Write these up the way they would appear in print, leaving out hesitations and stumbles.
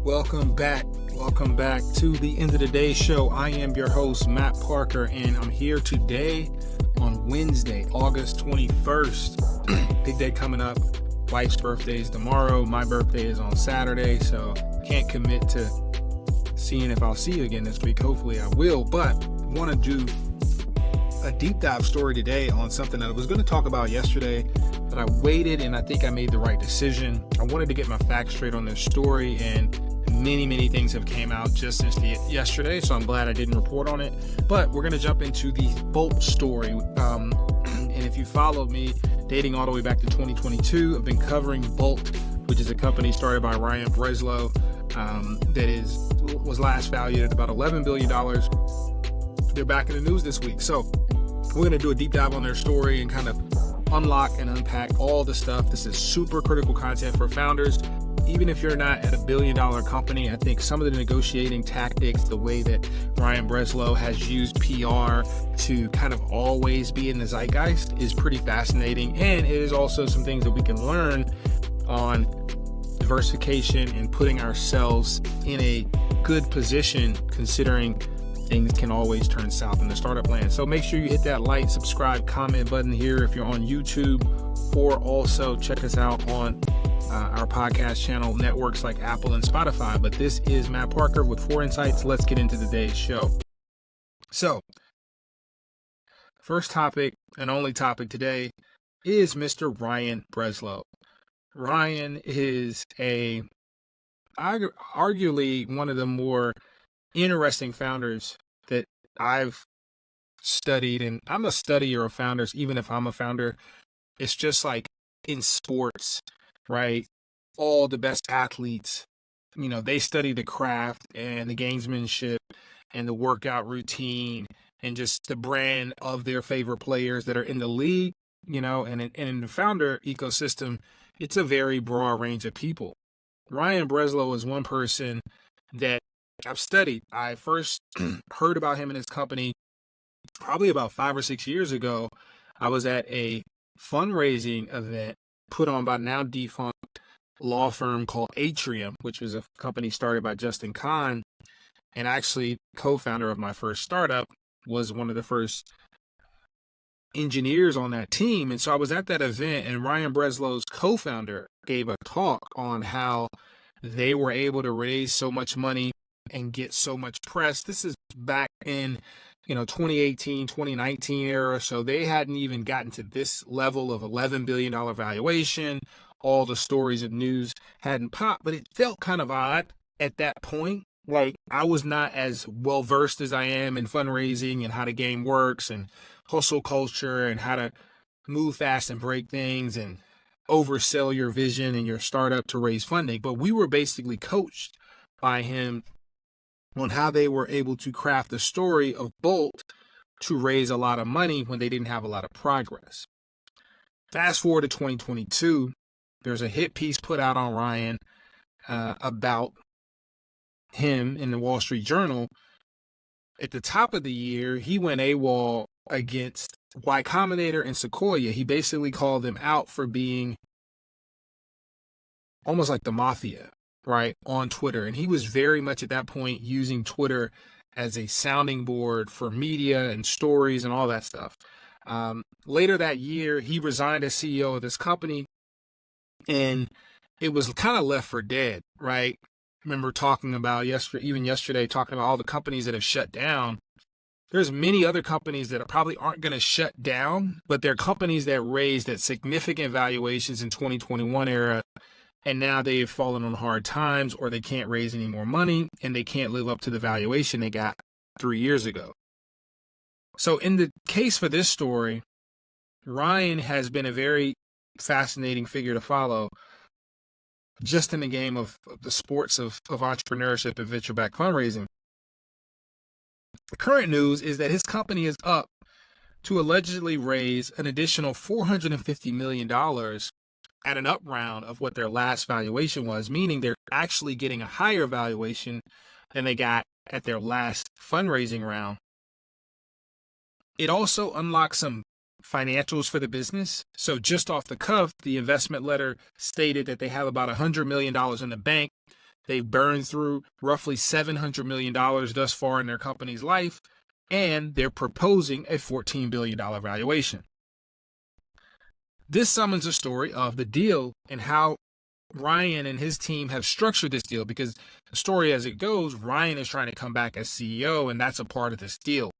Welcome back. Welcome back to the End of the Day show. I am your host, Matt Parker, and I'm here today on Wednesday, August 21st. Big day coming up. Wife's birthday is tomorrow. My birthday is on Saturday, so can't commit to seeing if I'll see you again this week. Hopefully I will, but I want to do a deep dive story today on something that I was going to talk about yesterday, but I waited and I think I made the right decision. I wanted to get my facts straight on this story, and many things have came out just since yesterday, so I'm glad I didn't report on it. But we're going to jump into the Bolt story. And if you followed me dating all the way back to 2022, I've been covering Bolt, which is a company started by Ryan Breslow that was last valued at about $11 billion. They're back in the news this week. So we're going to do a deep dive on their story and kind of unlock and unpack all the stuff. This is super critical content for founders. Even if you're not at $1 billion company, I think some of the negotiating tactics, the way that Ryan Breslow has used PR to kind of always be in the zeitgeist is pretty fascinating. And it is also some things that we can learn on diversification and putting ourselves in a good position, considering things can always turn south in the startup land. So make sure you hit that like, subscribe, comment button here if you're on YouTube, or also check us out on our podcast channel networks like Apple and Spotify. But this is Matt Parker with 4 Insights. Let's get into today's show. So, first topic and only topic today is Mr. Ryan Breslow. Ryan is arguably one of the more interesting founders that I've studied, and I'm a studier of founders, even if I'm a founder. It's just like in sports, right? All the best athletes, they study the craft and the gamesmanship and the workout routine and just the brand of their favorite players that are in the league, and in the founder ecosystem, it's a very broad range of people. Ryan Breslow is one person that I've studied. I first heard about him and his company probably about 5 or 6 years ago. I was at a fundraising event put on by now defunct law firm called Atrium, which was a company started by Justin Kahn, and actually co-founder of my first startup, was one of the first engineers on that team. And so I was at that event, and Ryan Breslow's co-founder gave a talk on how they were able to raise so much money and get so much press. This is back in 2018, 2019 era. So they hadn't even gotten to this level of $11 billion valuation. All the stories and news hadn't popped, but it felt kind of odd at that point. Like, I was not as well versed as I am in fundraising and how the game works and hustle culture and how to move fast and break things and oversell your vision and your startup to raise funding. But we were basically coached by him on how they were able to craft the story of Bolt to raise a lot of money when they didn't have a lot of progress. Fast forward to 2022, there's a hit piece put out on Ryan about him in the Wall Street Journal. At the top of the year, he went AWOL against Y Combinator and Sequoia. He basically called them out for being almost like the mafia, right, on Twitter. And he was very much at that point using Twitter as a sounding board for media and stories and all that stuff. Later that year, he resigned as CEO of this company, and it was kind of left for dead, right? I remember talking about yesterday, talking about all the companies that have shut down. There's many other companies that probably aren't going to shut down, but they're companies that raised at significant valuations in 2021 era, and now they've fallen on hard times, or they can't raise any more money, and they can't live up to the valuation they got 3 years ago. So in the case for this story, Ryan has been a very fascinating figure to follow just in the game of the sports of entrepreneurship and venture-backed fundraising. The current news is that his company is up to allegedly raise an additional $450 million at an up round of what their last valuation was, meaning they're actually getting a higher valuation than they got at their last fundraising round. It also unlocks some financials for the business. So just off the cuff, the investment letter stated that they have about $100 million in the bank They've burned through roughly $700 million thus far in their company's life, and they're proposing a $14 billion valuation. This summons a story of the deal and how Ryan and his team have structured this deal, because the story as it goes, Ryan is trying to come back as CEO, and that's a part of this deal.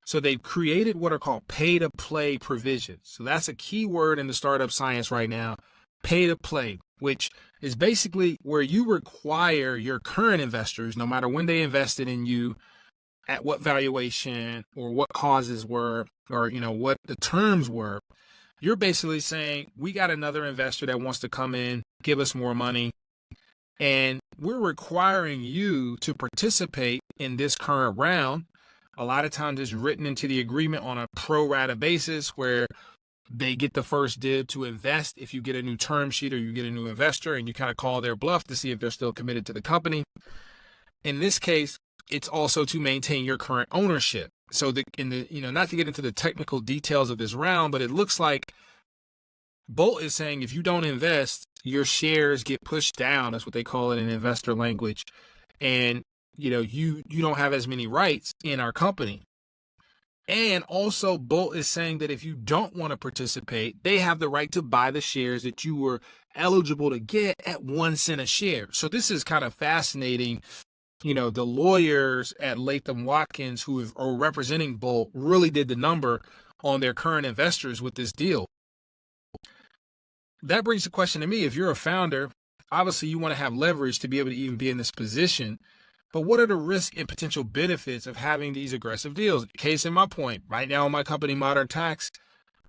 So they've created what are called pay-to-play provisions. So that's a key word in the startup science right now, pay-to-play, which is basically where you require your current investors, no matter when they invested in you, at what valuation or what causes were, or what the terms were. You're basically saying, we got another investor that wants to come in, give us more money, and we're requiring you to participate in this current round. A lot of times it's written into the agreement on a pro rata basis where they get the first dib to invest if you get a new term sheet or you get a new investor, and you kind of call their bluff to see if they're still committed to the company. In this case, it's also to maintain your current ownership. So not to get into the technical details of this round, but it looks like Bolt is saying if you don't invest, your shares get pushed down. That's what they call it in investor language. And you don't have as many rights in our company. And also Bolt is saying that if you don't want to participate, they have the right to buy the shares that you were eligible to get at 1 cent a share. So this is kind of fascinating. The lawyers at Latham Watkins who are representing Bolt really did the number on their current investors with this deal. That brings the question to me, if you're a founder, obviously you want to have leverage to be able to even be in this position, but what are the risks and potential benefits of having these aggressive deals? Case in my point, right now in my company, Modern Tax,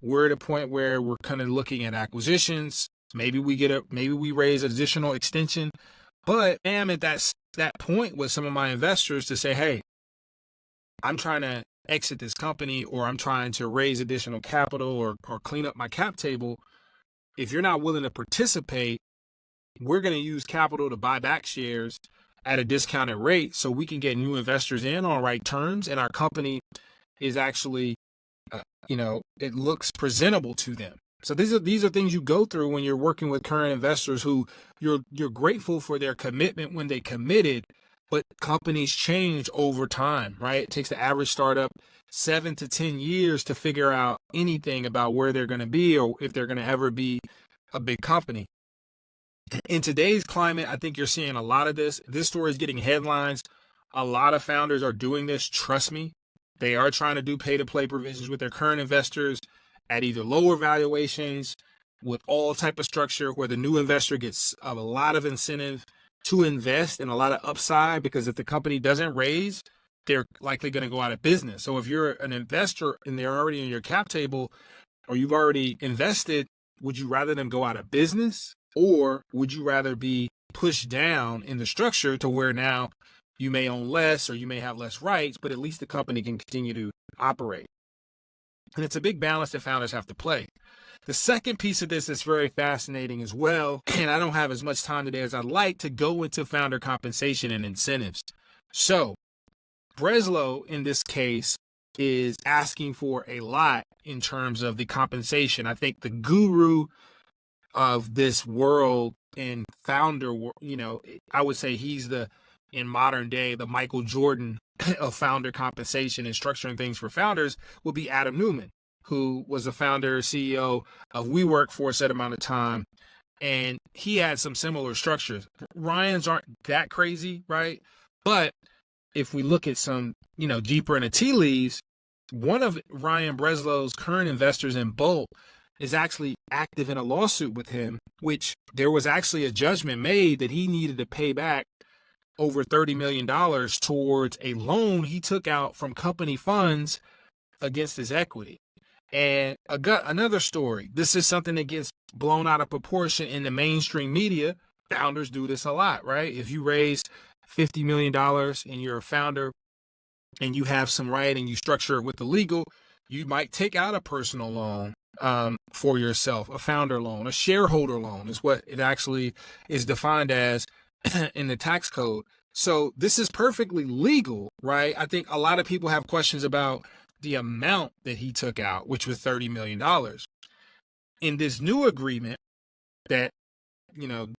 we're at a point where we're kind of looking at acquisitions. Maybe we raise additional extension, but I'm at that point with some of my investors to say, hey, I'm trying to exit this company, or I'm trying to raise additional capital or clean up my cap table. If you're not willing to participate, we're going to use capital to buy back shares at a discounted rate so we can get new investors in on right terms, and our company is actually, it looks presentable to them. So these are things you go through when you're working with current investors who you're grateful for their commitment when they committed, but companies change over time, right? It takes the average startup 7 to 10 years to figure out anything about where they're going to be or if they're going to ever be a big company. In today's climate, I think you're seeing a lot of this. This story is getting headlines. A lot of founders are doing this. Trust me, they are trying to do pay-to-play provisions with their current investors at either lower valuations with all type of structure where the new investor gets a lot of incentive to invest and a lot of upside, because if the company doesn't raise, they're likely going to go out of business. So if you're an investor and they're already in your cap table or you've already invested, would you rather them go out of business, or would you rather be pushed down in the structure to where now you may own less or you may have less rights, but at least the company can continue to operate? And it's a big balance that founders have to play. The second piece of this is very fascinating as well, and I don't have as much time today as I'd like to go into founder compensation and incentives. So Breslow, in this case, is asking for a lot in terms of the compensation. I think the guru of this world and founder, I would say he's in modern day, the Michael Jordan of founder compensation and structuring things for founders would be Adam Neumann, who was the founder, CEO of WeWork for a set amount of time. And he had some similar structures. Ryan's aren't that crazy, right? But if we look at some, deeper in the tea leaves, one of Ryan Breslow's current investors in Bolt is actually active in a lawsuit with him, which there was actually a judgment made that he needed to pay back over $30 million towards a loan he took out from company funds against his equity. And another story, this is something that gets blown out of proportion in the mainstream media. Founders do this a lot, right? If you raise $50 million and you're a founder and you have some right and you structure it with the legal, you might take out a personal loan for yourself, a founder loan, a shareholder loan is what it actually is defined as in the tax code. So this is perfectly legal, right? I think a lot of people have questions about the amount that he took out, which was $30 million. In this new agreement that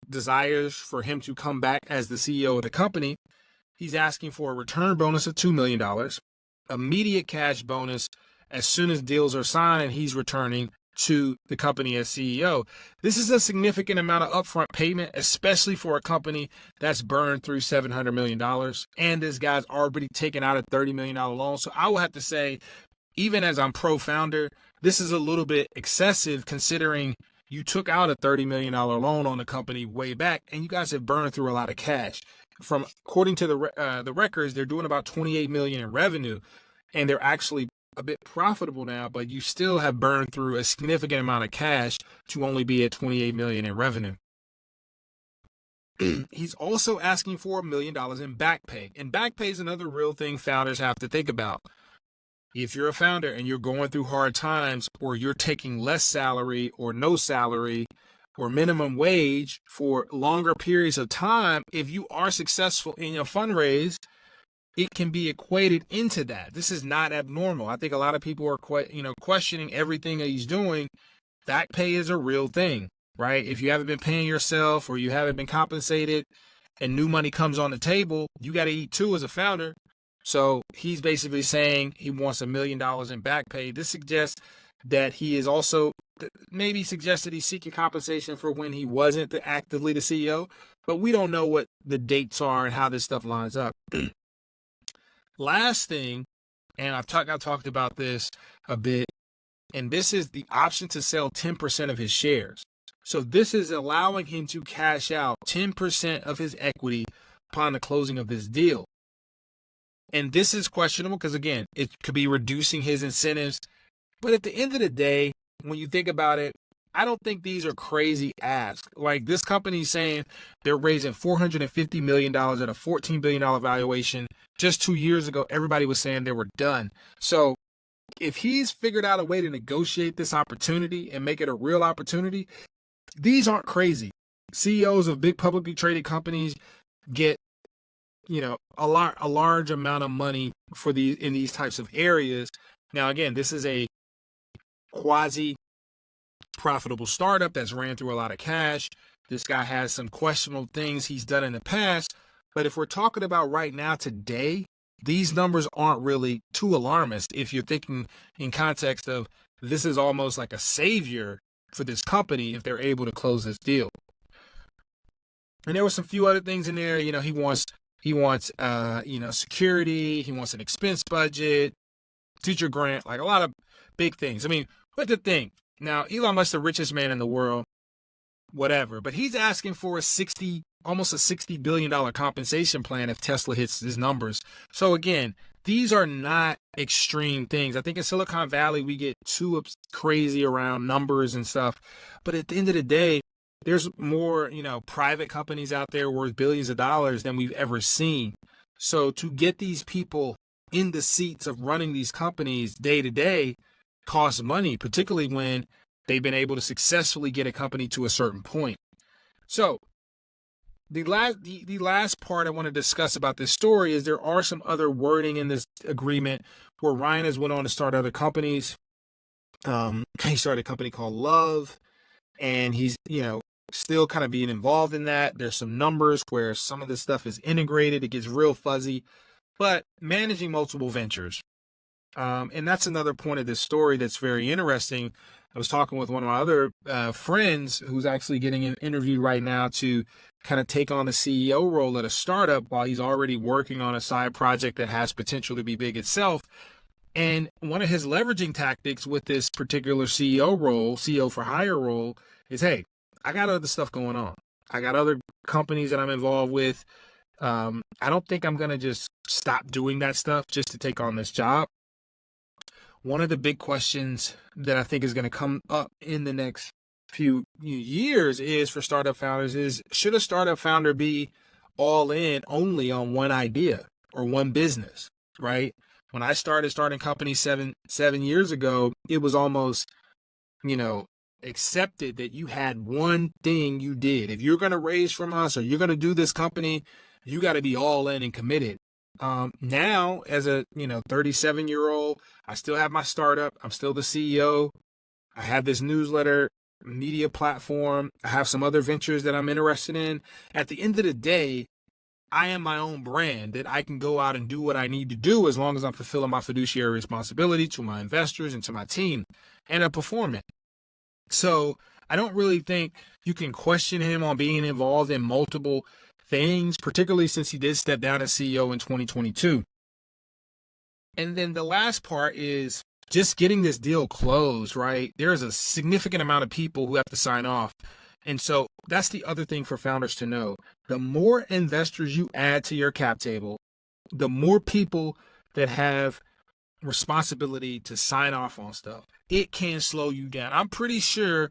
desires for him to come back as the CEO of the company. He's asking for a return bonus of $2 million, immediate cash bonus as soon as deals are signed, and he's returning to the company as CEO. This is a significant amount of upfront payment, especially for a company that's burned through $700 million. And this guy's already taken out a $30 million loan. So I will have to say, even as I'm pro founder, this is a little bit excessive considering you took out a $30 million loan on the company way back, and you guys have burned through a lot of cash. According to the records, they're doing about $28 million in revenue, and they're actually a bit profitable now, but you still have burned through a significant amount of cash to only be at $28 million in revenue. He's also asking for $1 million in back pay. And back pay is another real thing founders have to think about. If you're a founder and you're going through hard times, or you're taking less salary or no salary or minimum wage for longer periods of time, if you are successful in your fundraise, it can be equated into that. This is not abnormal. I think a lot of people are questioning everything that he's doing. Back pay is a real thing, right? If you haven't been paying yourself or you haven't been compensated and new money comes on the table, you got to eat too as a founder. So he's basically saying he wants $1 million in back pay. This suggests that he is also maybe suggested he's seeking compensation for when he wasn't actively the CEO, but we don't know what the dates are and how this stuff lines up. Last thing, and I've talked about this a bit, and this is the option to sell 10% of his shares. So this is allowing him to cash out 10% of his equity upon the closing of this deal. And this is questionable because, again, it could be reducing his incentives. But at the end of the day, when you think about it, I don't think these are crazy asks. Like, this company's saying they're raising $450 million at a $14 billion valuation. Just 2 years ago, everybody was saying they were done. So if he's figured out a way to negotiate this opportunity and make it a real opportunity, these aren't crazy. CEOs of big publicly traded companies get, a large amount of money in these types of areas. Now, again, this is a quasi profitable startup that's ran through a lot of cash. This guy has some questionable things he's done in the past. But if we're talking about right now, today, these numbers aren't really too alarmist. If you're thinking in context of this is almost like a savior for this company if they're able to close this deal. And there were some few other things in there. He wants security. He wants an expense budget, teacher grant, like a lot of big things. I mean, but the thing, now Elon Musk's the richest man in the world, whatever, but he's asking for almost a $60 billion compensation plan if Tesla hits his numbers. So again, these are not extreme things. I think in Silicon Valley, we get too crazy around numbers and stuff. But at the end of the day, there's more, private companies out there worth billions of dollars than we've ever seen. So to get these people in the seats of running these companies day to day costs money, particularly when they've been able to successfully get a company to a certain point. So the last part I want to discuss about this story is there are some other wording in this agreement where Ryan has went on to start other companies. He started a company called Love, and he's, still kind of being involved in that. There's some numbers where some of this stuff is integrated. It gets real fuzzy, but managing multiple ventures. And that's another point of this story that's very interesting. I was talking with one of my other friends who's actually getting interviewed right now to kind of take on the CEO role at a startup while he's already working on a side project that has potential to be big itself. And one of his leveraging tactics with this particular CEO role, CEO for hire role, is, hey, I got other stuff going on. I got other companies that I'm involved with. I don't think I'm going to just stop doing that stuff just to take on this job. One of the big questions that I think is going to come up in the next few years is for startup founders is, should a startup founder be all in only on one idea or one business, right? When I starting companies seven years ago, it was almost, accepted that you had one thing you did. If you're going to raise from us or you're going to do this company, you got to be all in and committed. Now, as a 37-year-old, I still have my startup. I'm still the CEO. I have this newsletter media platform. I have some other ventures that I'm interested in. At the end of the day, I am my own brand that I can go out and do what I need to do as long as I'm fulfilling my fiduciary responsibility to my investors and to my team, and I'm performing. So I don't really think you can question him on being involved in multiple things, particularly since he did step down as CEO in 2022. And then the last part is just getting this deal closed, right? There's a significant amount of people who have to sign off. And so that's the other thing for founders to know. The more investors you add to your cap table, the more people that have responsibility to sign off on stuff, it can slow you down. I'm pretty sure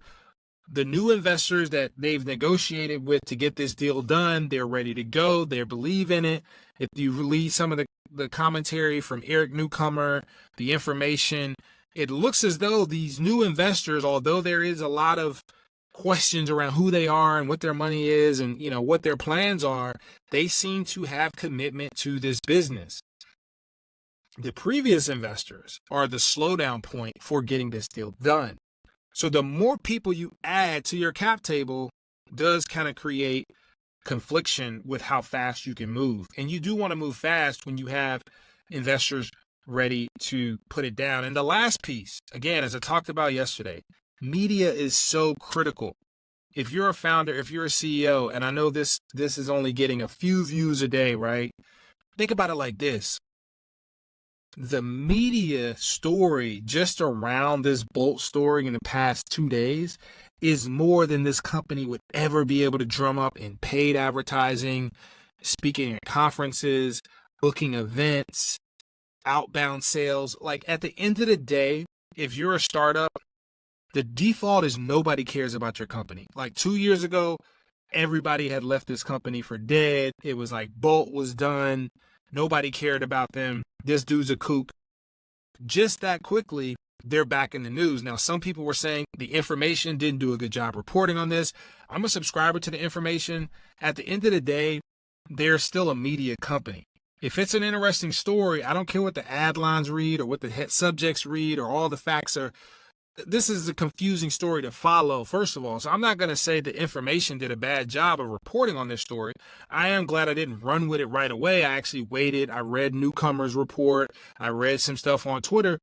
the new investors that they've negotiated with to get this deal done, they're ready to go. They believe in it. If you read some of the commentary from Eric Newcomer, the information, it looks as though these new investors, although there is a lot of questions around who they are and what their money is and, what their plans are, they seem to have commitment to this business. The previous investors are the slowdown point for getting this deal done. So the more people you add to your cap table does kind of create confliction with how fast you can move. And you do want to move fast when you have investors ready to put it down. And the last piece, again, as I talked about yesterday, media is so critical. If you're a founder, if you're a CEO, and I know this is only getting a few views a day, right? Think about it like this. The media story just around this Bolt story in the past 2 days is more than this company would ever be able to drum up in paid advertising, speaking at conferences, booking events, outbound sales. Like, at the end of the day, if you're a startup, the default is nobody cares about your company. Like 2 years ago, everybody had left this company for dead. It was like Bolt was done. Nobody cared about them. This dude's a kook. Just that quickly, they're back in the news. Now, some people were saying the information didn't do a good job reporting on this. I'm a subscriber to the information. At the end of the day, they're still a media company. If it's an interesting story, I don't care what the ad lines read or what the head subjects read or all the facts are. This is a confusing story to follow, first of all. So I'm not going to say the information did a bad job of reporting on this story. I am glad I didn't run with it right away. I actually waited. I read Newcomer's report. I read some stuff on Twitter.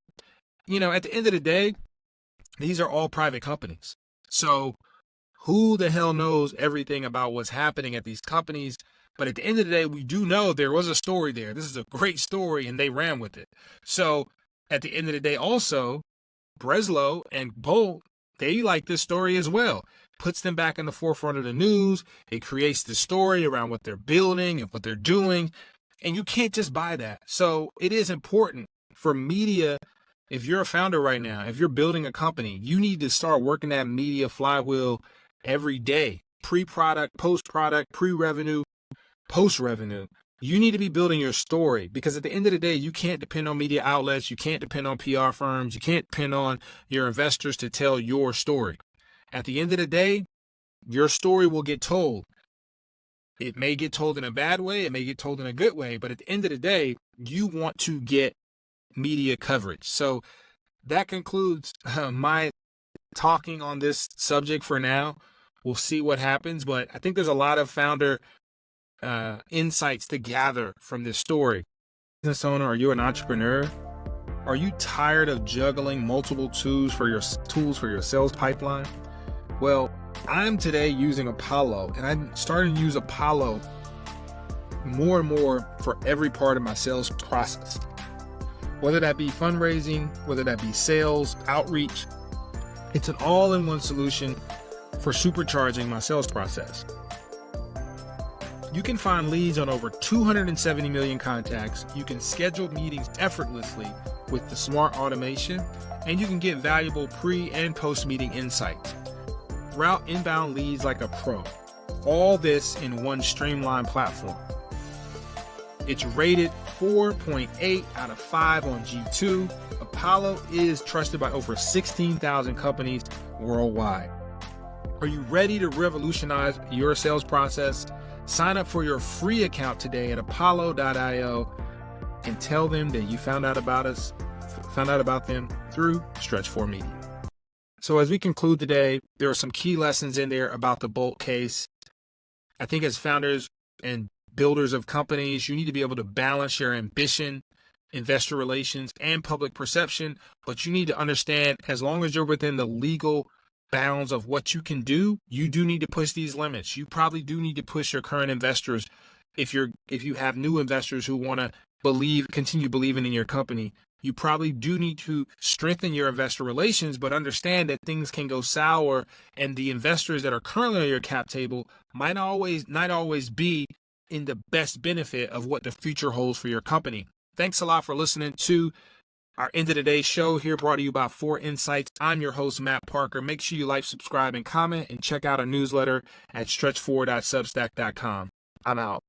At the end of the day, these are all private companies. So who the hell knows everything about what's happening at these companies? But at the end of the day, we do know there was a story there. This is a great story, and they ran with it. So at the end of the day, also, Breslow and Bolt, they like this story as well. Puts them back in the forefront of the news. It creates the story around what they're building and what they're doing. And you can't just buy that. So it is important for media. If you're a founder right now, if you're building a company, you need to start working that media flywheel every day. Pre-product, post-product, pre-revenue, post-revenue. You need to be building your story, because at the end of the day, you can't depend on media outlets. You can't depend on PR firms. You can't depend on your investors to tell your story. At the end of the day, your story will get told. It may get told in a bad way. It may get told in a good way. But at the end of the day, you want to get media coverage. So that concludes my talking on this subject for now. We'll see what happens. But I think there's a lot of founder insights to gather from this story. Business owner, are you an entrepreneur? Are you tired of juggling multiple tools for your sales pipeline? Well, I'm today using Apollo, and I'm starting to use Apollo more and more for every part of my sales process. Whether that be fundraising, whether that be sales, outreach, it's an all-in-one solution for supercharging my sales process. You can find leads on over 270 million contacts. You can schedule meetings effortlessly with the smart automation, and you can get valuable pre- and post-meeting insights. Route inbound leads like a pro. All this in one streamlined platform. It's rated 4.8 out of 5 on G2. Apollo is trusted by over 16,000 companies worldwide. Are you ready to revolutionize your sales process? Sign up for your free account today at apollo.io and tell them that you found out about them through Stretch 4 Media. So as we conclude today, there are some key lessons in there about the Bolt case. I think as founders and builders of companies, you need to be able to balance your ambition, investor relations, and public perception. But you need to understand, as long as you're within the legal bounds of what you can do, you do need to push these limits. You probably do need to push your current investors. If you have new investors who want to continue believing in your company, you probably do need to strengthen your investor relations, but understand that things can go sour, and the investors that are currently on your cap table might not always be in the best benefit of what the future holds for your company. Thanks a lot for listening to our end of the day show here, brought to you by 4 Insights. I'm your host, Matt Parker. Make sure you like, subscribe, and comment, and check out our newsletter at stretch4.substack.com. I'm out.